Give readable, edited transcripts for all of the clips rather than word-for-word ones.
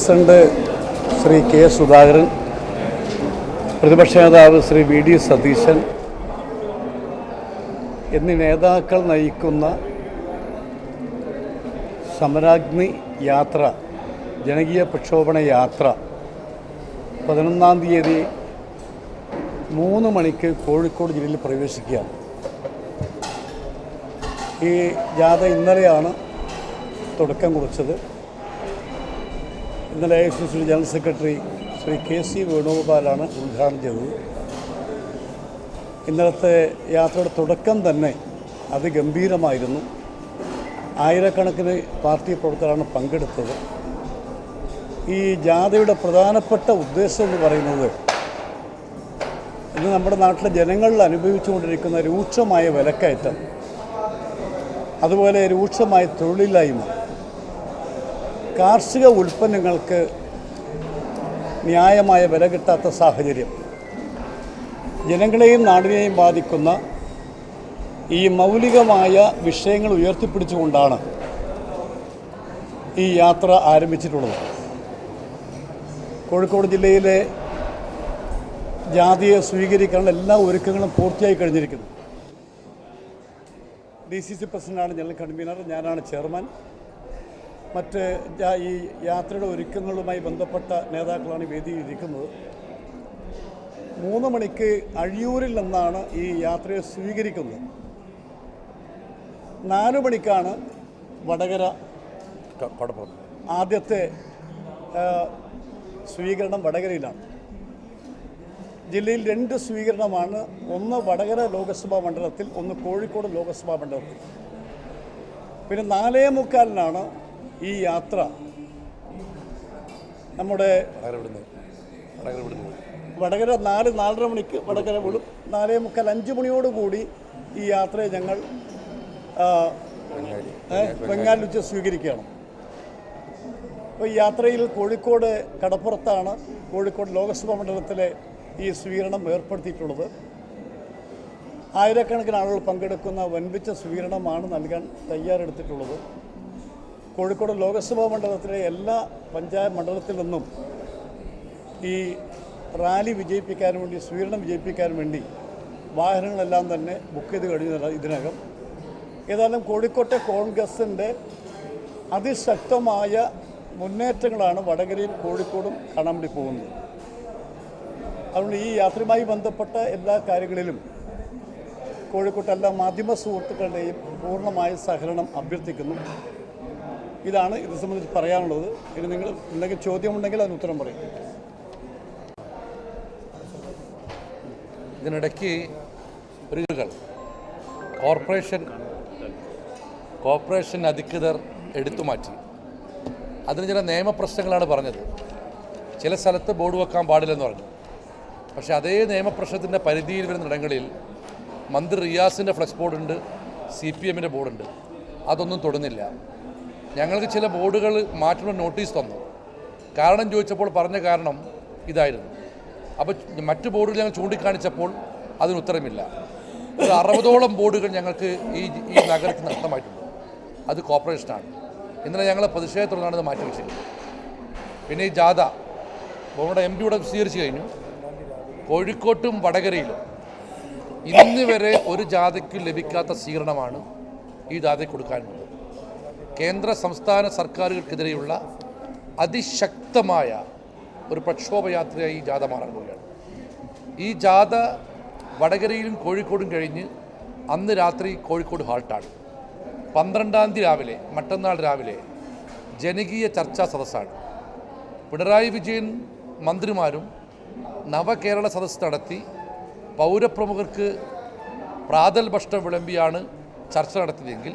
President Shri K Sudhakaran, പ്രതിപക്ഷ നേതാവ് Shri V D Satheesan എന്നീ നേതാക്കൾ നയിക്കുന്ന സമരാഗ്നി യാത്ര, ജനകീയ പ്രക്ഷോഭണ യാത്ര 11-ാം തീയതി 3 മണിക്ക് കോഴിക്കോട് ജില്ലയിൽ പ്രവേശിക്കുകയാണ്. ഈ ജാഥ ഇന്നലെയാണ് തുടക്കം കുറിച്ചത്. ഇന്നലെ AICC general secretary Shri KC വേണുഗോപാലാണ് ഉദ്ഘാടനം ചെയ്തത്. ഇന്നലത്തെ യാത്രയുടെ തുടക്കം തന്നെ അതിഗംഭീരമായിരുന്നു. ആയിരക്കണക്കിന് പാർട്ടി പ്രവർത്തകരാണ് പങ്കെടുത്തത്. ഈ ജാഥയുടെ പ്രധാനപ്പെട്ട ഉദ്ദേശം എന്ന് പറയുന്നത് ഇന്ന് നമ്മുടെ നാട്ടിലെ ജനങ്ങളിൽ അനുഭവിച്ചുകൊണ്ടിരിക്കുന്ന രൂക്ഷമായ വിലക്കയറ്റം, അതുപോലെ രൂക്ഷമായ തൊഴിലില്ലായ്മ, കാർഷിക ഉൽപ്പന്നങ്ങൾക്ക് ന്യായമായ വില കിട്ടാത്ത സാഹചര്യം, ജനങ്ങളെയും നാടിനെയും ബാധിക്കുന്ന ഈ മൗലികമായ വിഷയങ്ങൾ ഉയർത്തിപ്പിടിച്ചുകൊണ്ടാണ് ഈ യാത്ര ആരംഭിച്ചിട്ടുള്ളത്. കോഴിക്കോട് ജില്ലയിലെ ജാതിയെ സ്വീകരിക്കാനുള്ള എല്ലാ ഒരുക്കങ്ങളും പൂർത്തിയായി കഴിഞ്ഞിരിക്കുന്നു. DCC പ്രസിഡന്റാണ് ജനറൽ കൺവീനർ, ഞാനാണ് ചെയർമാൻ. മറ്റ് ഈ യാത്രയുടെ ഒരുക്കങ്ങളുമായി ബന്ധപ്പെട്ട നേതാക്കളാണ് വേദിയിൽ ഇരിക്കുന്നത്. 3 മണിക്ക് അഴിയൂരിൽ നിന്നാണ് ഈ യാത്രയെ സ്വീകരിക്കുന്നത്. 4 മണിക്കാണ് വടകര ആദ്യത്തെ സ്വീകരണം വടകരയിലാണ്. ജില്ലയിൽ 2 സ്വീകരണമാണ്, ഒന്ന് വടകര ലോക്സഭാ മണ്ഡലത്തിൽ, ഒന്ന് കോഴിക്കോട് ലോക്സഭാ മണ്ഡലത്തിൽ. പിന്നെ 4:45 ഈ യാത്ര നമ്മുടെ വടകര 4-4:30 മണിക്ക് വടകര വിടും. 4:45 മണിയോടുകൂടി ഈ യാത്രയെ ഞങ്ങൾ ബംഗാളിൽ വെച്ച് സ്വീകരിക്കുകയാണ്. അപ്പോൾ ഈ യാത്രയിൽ കോഴിക്കോട് കടപ്പുറത്താണ് കോഴിക്കോട് ലോക്സഭാ മണ്ഡലത്തിലെ ഈ സ്വീകരണം ഏർപ്പെടുത്തിയിട്ടുള്ളത്. ആയിരക്കണക്കിന് ആളുകൾ പങ്കെടുക്കുന്ന വൻപിച്ച സ്വീകരണമാണ് നൽകാൻ തയ്യാറെടുത്തിട്ടുള്ളത്. കോഴിക്കോട് ലോക്സഭാ മണ്ഡലത്തിലെ എല്ലാ പഞ്ചായത്ത് മണ്ഡലത്തിൽ നിന്നും ഈ റാലി വിജയിപ്പിക്കാൻ വേണ്ടി, സ്വീകരണം വിജയിപ്പിക്കാൻ വേണ്ടി വാഹനങ്ങളെല്ലാം തന്നെ ബുക്ക് ചെയ്ത് കഴിഞ്ഞ ഇതിനകം. ഏതായാലും കോഴിക്കോട്ടെ കോൺഗ്രസിൻ്റെ അതിശക്തമായ മുന്നേറ്റങ്ങളാണ് വടകരയും കോഴിക്കോടും കാണാൻ വേണ്ടി പോകുന്നത്. അതുകൊണ്ട് ഈ യാത്രയുമായി ബന്ധപ്പെട്ട എല്ലാ കാര്യങ്ങളിലും കോഴിക്കോട്ടെ എല്ലാ മാധ്യമ സുഹൃത്തുക്കളുടെയും പൂർണ്ണമായ സഹകരണം അഭ്യർത്ഥിക്കുന്നു. ഇതാണ് ഇത് സംബന്ധിച്ച് പറയാനുള്ളത്. ഇനി നിങ്ങൾ എന്തെങ്കിലും ചോദ്യമുണ്ടെങ്കിൽ അതിന് ഉത്തരം പറയും. ഇതിനിടയ്ക്ക് കോർപ്പറേഷൻ അധികൃതർ എടുത്തുമാറ്റി. അതിന് ചില നിയമപ്രശ്നങ്ങളാണ് പറഞ്ഞത്. ചില സ്ഥലത്ത് ബോർഡ് വെക്കാൻ പാടില്ലെന്ന് പറഞ്ഞു. പക്ഷേ അതേ നിയമപ്രശ്നത്തിൻ്റെ പരിധിയിൽ വരുന്ന ഇടങ്ങളിൽ മന്ത്രി റിയാസിൻ്റെ ഫ്ലക്സ് ബോർഡുണ്ട്, CPMൻ്റെ ബോർഡുണ്ട്. അതൊന്നും തൊടുന്നില്ല. ഞങ്ങൾക്ക് ചില ബോർഡുകൾ മാറ്റുന്ന നോട്ടീസ് തന്നു. കാരണം ചോദിച്ചപ്പോൾ പറഞ്ഞ കാരണം ഇതായിരുന്നു. അപ്പോൾ മറ്റു ബോർഡുകൾ ഞങ്ങൾ ചൂണ്ടിക്കാണിച്ചപ്പോൾ അതിന് ഉത്തരമില്ല. ഒരു 60ഓളം ബോർഡുകൾ ഞങ്ങൾക്ക് ഈ നഗരത്തിൽ നഷ്ടമായിട്ടുണ്ട്. അത് കോർപ്പറേഷനാണ്. ഇന്നലെ ഞങ്ങൾ പ്രതിഷേധത്തോടാണ് ഇത് മാറ്റിവെച്ചിരിക്കുന്നത്. പിന്നെ ഈ ജാഥ നമ്മുടെ MP ഇവിടെ സ്വീകരിച്ചു കഴിഞ്ഞു. കോഴിക്കോട്ടും വടകരയിലും ഇന്ന് വരെ ഒരു ജാഥയ്ക്കും ലഭിക്കാത്ത സ്വീകരണമാണ് ഈ ജാഥയ്ക്ക് കൊടുക്കാനുള്ളത്. കേന്ദ്ര സംസ്ഥാന സർക്കാരുകൾക്കെതിരെയുള്ള അതിശക്തമായ ഒരു പ്രക്ഷോഭയാത്രയായി ഈ ജാഥ മാറാൻ പോവുകയാണ്. ഈ ജാഥ വടകരയിലും കോഴിക്കോടും കഴിഞ്ഞ് അന്ന് രാത്രി കോഴിക്കോട് ഹാൾട്ടാണ്. 12-ാം തീയതി രാവിലെ, മറ്റന്നാൾ രാവിലെ ജനകീയ ചർച്ചാ സദസ്സാണ്. പിണറായി വിജയൻ മന്ത്രിമാരും നവകേരള സദസ്സ് നടത്തി പൗരപ്രമുഖർക്ക് പ്രാതൽ ഭക്ഷണം വിളമ്പിയാണ് ചർച്ച നടത്തിയതെങ്കിൽ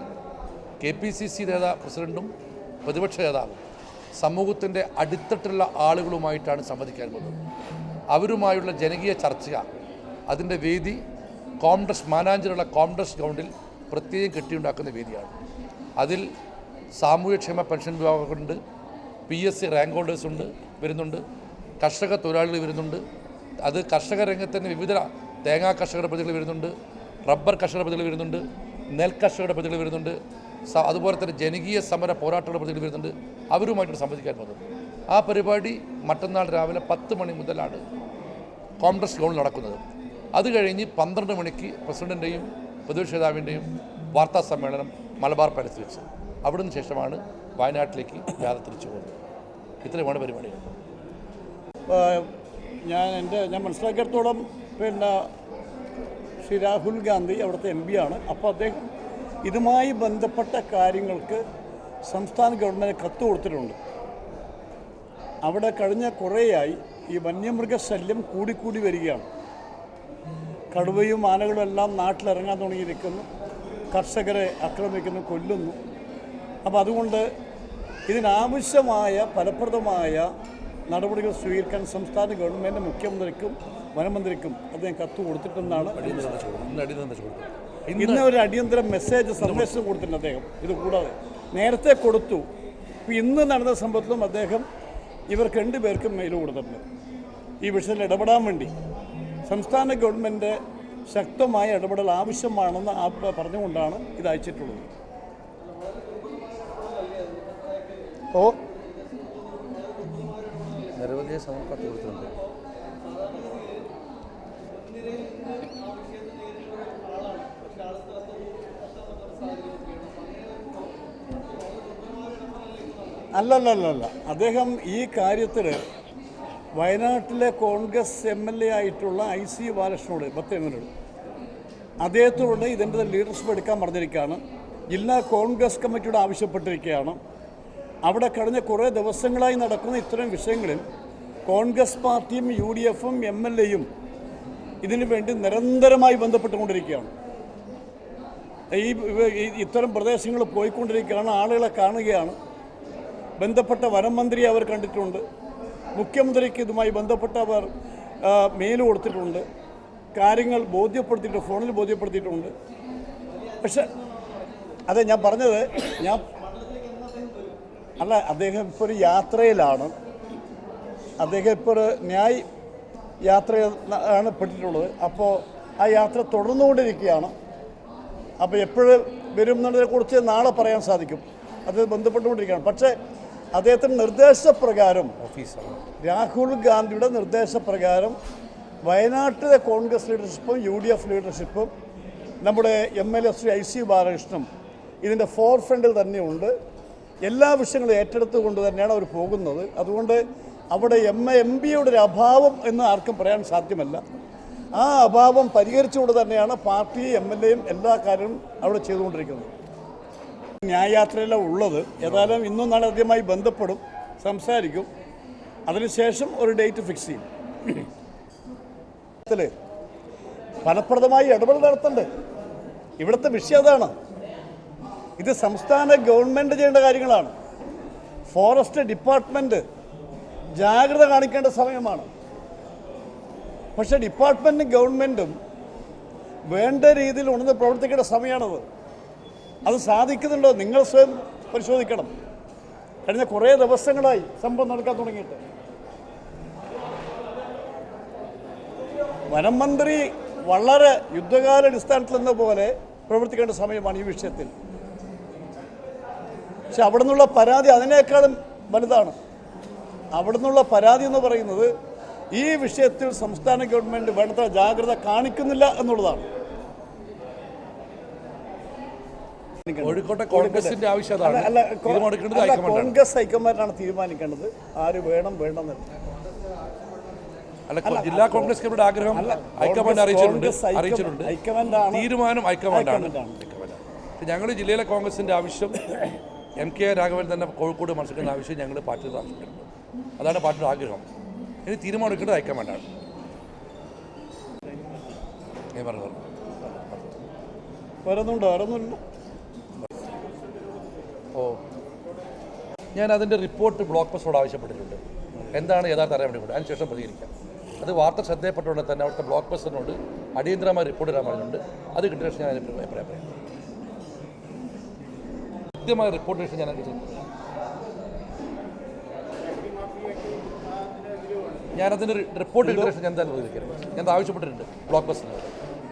KPCC പ്രസിഡൻറ്റും പ്രതിപക്ഷ നേതാവും സമൂഹത്തിൻ്റെ അടിത്തട്ടുള്ള ആളുകളുമായിട്ടാണ് സംവദിക്കാൻ പോകുന്നത്. അവരുമായുള്ള ജനകീയ ചർച്ച, അതിൻ്റെ വേദി കോംപ്ലക്സ് മാനാഞ്ചിലുള്ള കോംപ്ലക്സ് ഗ്രൗണ്ടിൽ പ്രത്യേകം കെട്ടിയുണ്ടാക്കുന്ന വേദിയാണ്. അതിൽ സാമൂഹ്യക്ഷേമ പെൻഷൻ വിഭാഗമുണ്ട്, PSC റാങ്ക് ഹോൾഡേഴ്സുണ്ട് വരുന്നുണ്ട്, കർഷക തൊഴിലാളികൾ വരുന്നുണ്ട്. അത് കർഷക രംഗത്തിൻ്റെ വിവിധ തേങ്ങാ കർഷകരുടെ പ്രതികൾ വരുന്നുണ്ട്, റബ്ബർ കർഷകരുടെ പ്രതികൾ വരുന്നുണ്ട്, നെൽ കർഷകരുടെ പ്രതികൾ വരുന്നുണ്ട്, അതുപോലെ തന്നെ ജനകീയ സമര പോരാട്ടങ്ങളുടെ പ്രതികൾ വരുന്നുണ്ട്. അവരുമായിട്ട് സംവദിക്കാൻ പോകുന്നത്. ആ പരിപാടി മറ്റന്നാൾ രാവിലെ 10 മണി മുതലാണ് കോൺഗ്രസ് ഗ്രൗണ്ടിൽ നടക്കുന്നത്. അത് കഴിഞ്ഞ് 12 മണിക്ക് പ്രസിഡന്റിൻ്റെയും പ്രതിപക്ഷ നേതാവിൻ്റെയും വാർത്താ സമ്മേളനം മലബാർ പാലസിൽ വെച്ച്. അവിടുന്ന് ശേഷമാണ് വയനാട്ടിലേക്ക് യാത്ര തിരിച്ചു പോകുന്നത്. ഇത്രയുമാണ് പരിപാടികൾ. ഞാൻ മനസ്സിലാക്കിയിടത്തോളം ശ്രീ രാഹുൽ ഗാന്ധി അവിടുത്തെ MP ആണ്. അപ്പോൾ അദ്ദേഹം ഇതുമായി ബന്ധപ്പെട്ട കാര്യങ്ങൾക്ക് സംസ്ഥാന ഗവൺമെൻറ് കത്ത് കൊടുത്തിട്ടുണ്ട്. അവിടെ കഴിഞ്ഞ കുറേയായി ഈ വന്യമൃഗശല്യം കൂടിക്കൂടി വരികയാണ്. കടുവയും ആനകളും എല്ലാം നാട്ടിലിറങ്ങാൻ തുടങ്ങിയിരിക്കുന്നു. കർഷകരെ ആക്രമിക്കുന്നു, കൊല്ലുന്നു. അപ്പോൾ അതുകൊണ്ട് ഇതിനാവശ്യമായ ഫലപ്രദമായ നടപടികൾ സ്വീകരിക്കാൻ സംസ്ഥാന ഗവൺമെൻറ് മുഖ്യമന്ത്രിക്കും വനമന്ത്രിക്കും അദ്ദേഹം കത്ത് കൊടുത്തിട്ടെന്നാണ് ഇന്ന് ഒരു അടിയന്തര സന്ദേശം കൊടുത്തിട്ടുണ്ട് അദ്ദേഹം. ഇത് കൂടാതെ നേരത്തെ കൊടുത്തു. ഇപ്പോൾ ഇന്ന് നടന്ന സംഭവത്തിലും അദ്ദേഹം ഇവർക്ക് 2 പേർക്കും മെയിൽ കൊടുത്തിട്ടുണ്ട്. ഈ വിഷയത്തിൽ ഇടപെടാൻ വേണ്ടി സംസ്ഥാന ഗവൺമെൻറ് ശക്തമായ ഇടപെടൽ ആവശ്യമാണെന്ന് പറഞ്ഞുകൊണ്ടാണ് ഇത് അയച്ചിട്ടുള്ളത്. നിരവധി കത്ത് കൊടുത്തിട്ടുണ്ട്. അല്ലല്ല അദ്ദേഹം ഈ കാര്യത്തിൽ വയനാട്ടിലെ കോൺഗ്രസ് MLA ആയിട്ടുള്ള IC ബാലകൃഷ്ണനോട് ബത്തേനോട് അദ്ദേഹത്തോട് ഇതിൻ്റെ ലീഡർഷിപ്പ് എടുക്കാൻ പറഞ്ഞിരിക്കുകയാണ്. ജില്ലാ കോൺഗ്രസ് കമ്മിറ്റിയോട് ആവശ്യപ്പെട്ടിരിക്കുകയാണ്. അവിടെ കഴിഞ്ഞ കുറേ ദിവസങ്ങളായി നടക്കുന്ന ഇത്തരം വിഷയങ്ങളിൽ കോൺഗ്രസ് പാർട്ടിയും UDFും MLAയും ഇതിനു വേണ്ടി നിരന്തരമായി ബന്ധപ്പെട്ടുകൊണ്ടിരിക്കുകയാണ്. ഇത്തരം പ്രദേശങ്ങൾ പോയിക്കൊണ്ടിരിക്കുകയാണ്, ആളുകളെ കാണുകയാണ്. ബന്ധപ്പെട്ട വനം മന്ത്രിയെ അവർ കണ്ടിട്ടുണ്ട്. മുഖ്യമന്ത്രിക്ക് ഇതുമായി ബന്ധപ്പെട്ടവർ മെയിൽ കൊടുത്തിട്ടുണ്ട്. കാര്യങ്ങൾ ബോധ്യപ്പെടുത്തിയിട്ടുണ്ട്, ഫോണിൽ ബോധ്യപ്പെടുത്തിയിട്ടുണ്ട്. പക്ഷെ അതെ ഞാൻ പറഞ്ഞത് അദ്ദേഹം ഇപ്പോൾ ഒരു യാത്രയിലാണ്. അദ്ദേഹം ഇപ്പോൾ ഒരു ന്യായ് യാത്രയാണ് പെട്ടിട്ടുള്ളത്. അപ്പോൾ ആ യാത്ര തുടർന്നുകൊണ്ടിരിക്കുകയാണ്. അപ്പോൾ എപ്പോഴും വരും എന്നുള്ളതിനെക്കുറിച്ച് നാളെ പറയാൻ സാധിക്കും. അത് ബന്ധപ്പെട്ടുകൊണ്ടിരിക്കുകയാണ്. പക്ഷേ അദ്ദേഹത്തിൻ്റെ നിർദ്ദേശപ്രകാരം രാഹുൽ ഗാന്ധിയുടെ നിർദ്ദേശപ്രകാരം വയനാട്ടിലെ കോൺഗ്രസ് ലീഡർഷിപ്പും UDF ലീഡർഷിപ്പും നമ്മുടെ MLA ശ്രീ IC ബാലകൃഷ്ണനും ഇതിൻ്റെ ഫോർ ഫ്രണ്ടിൽ തന്നെയുണ്ട്. എല്ലാ വിഷയങ്ങളും ഏറ്റെടുത്തുകൊണ്ട് തന്നെയാണ് അവർ പോകുന്നത്. അതുകൊണ്ട് അവിടെ MPയുടെ ഒരു അഭാവം എന്ന് ആർക്കും പറയാൻ സാധ്യമല്ല. ആ അഭാവം പരിഹരിച്ചുകൊണ്ട് തന്നെയാണ് പാർട്ടി MLAയും എല്ലാ കാര്യവും അവിടെ ചെയ്തുകൊണ്ടിരിക്കുന്നത്. ന്യായയാത്രയിലാണ് ഉള്ളത്. ഏതായാലും ഇന്നും നാളെ ആദ്യമായി ബന്ധപ്പെടും, സംസാരിക്കും. അതിനുശേഷം ഒരു ഡേറ്റ് ഫിക്സ് ചെയ്യും. ഫലപ്രദമായി ഇടപെടൽ നടത്തണ്ടേ? ഇവിടുത്തെ വിഷയം അതാണ്. ഇത് സംസ്ഥാന ഗവൺമെൻറ് ചെയ്യേണ്ട കാര്യങ്ങളാണ്. ഫോറസ്റ്റ് ഡിപ്പാർട്ട്മെൻറ്റ് ജാഗ്രത കാണിക്കേണ്ട സമയമാണ്. പക്ഷേ ഡിപ്പാർട്ട്മെൻറ്റും ഗവൺമെൻറ്റും വേണ്ട രീതിയിൽ ഉണർന്ന് പ്രവർത്തിക്കേണ്ട സമയമാണത്. അത് സാധിക്കുന്നുണ്ടോ നിങ്ങൾ സ്വയം പരിശോധിക്കണം. കഴിഞ്ഞ കുറേ ദിവസങ്ങളായി സംഭവം നടക്കാൻ തുടങ്ങിയിട്ട്. വനം മന്ത്രി വളരെ യുദ്ധകാലാടിസ്ഥാനത്തിൽ എന്ന പോലെ പ്രവർത്തിക്കേണ്ട സമയമാണ് ഈ വിഷയത്തിൽ. പക്ഷെ അവിടെ നിന്നുള്ള പരാതി അതിനേക്കാളും വലുതാണ്. അവിടെ നിന്നുള്ള പരാതി എന്ന് പറയുന്നത് ഈ വിഷയത്തിൽ സംസ്ഥാന ഗവൺമെൻറ് വേണ്ടത്ര ജാഗ്രത കാണിക്കുന്നില്ല എന്നുള്ളതാണ്. കോഴിക്കോട്ടെ കോൺഗ്രസിന്റെ ആവശ്യം കോൺഗ്രസ് ഹൈക്കമാൻഡാണ് തീരുമാനിക്കേണ്ടത് ആര് വേണം വേണ്ടെന്ന്. അല്ല, ജില്ലാ കോൺഗ്രസ് കമ്മിറ്റിയുടെ ആഗ്രഹം ഹൈക്കമാൻഡ് അറിയിച്ചിട്ടുണ്ട്. തീരുമാനം ഹൈക്കമാൻഡാണ്. ഞങ്ങൾ ജില്ലയിലെ കോൺഗ്രസിന്റെ ആവശ്യം MK രാഘവൻ തന്നെ കോഴിക്കോട് മനസ്സിലാക്കുന്ന ആവശ്യം ഞങ്ങൾ പാർട്ടിയുടെ ആവശ്യപ്പെടുന്നു. അതാണ് പാർട്ടിയുടെ ആഗ്രഹം. ഇനി തീരുമാനം എടുക്കേണ്ടത് ഹൈക്കമാൻഡാണ്. ഞാൻ പറഞ്ഞു വരുന്നുണ്ടോ? ഞാൻ അതിൻ്റെ റിപ്പോർട്ട് ബ്ലോക്ക് പോസ്റ്റോട് ആവശ്യപ്പെട്ടിട്ടുണ്ട്. എന്താണ് യഥാർത്ഥ അറിയാൻ വേണ്ടി അതിനുശേഷം പ്രതികരിക്കാം. അത് വാർത്ത ശ്രദ്ധയപ്പെട്ടുകൊണ്ട് തന്നെ അവിടുത്തെ ബ്ലോക്ക് പോസ്റ്ററിനോട് അടിയന്തരമായി റിപ്പോർട്ട് തരാൻ പറഞ്ഞിട്ടുണ്ട്. അത് കിട്ടിയ ശേഷം ഞാൻ അതിന് അഭിപ്രായം പറയാം. കൃത്യമായ റിപ്പോർട്ട് ശേഷം ഞാനതിൻ്റെ റിപ്പോർട്ട് കിട്ടിയ ശേഷം ഞാൻ എന്തായാലും പ്രതികരിക്കരുത്. ഞാൻ ആവശ്യപ്പെട്ടിട്ടുണ്ട് ബ്ലോക്ക് പോസ്റ്ററിനോട്.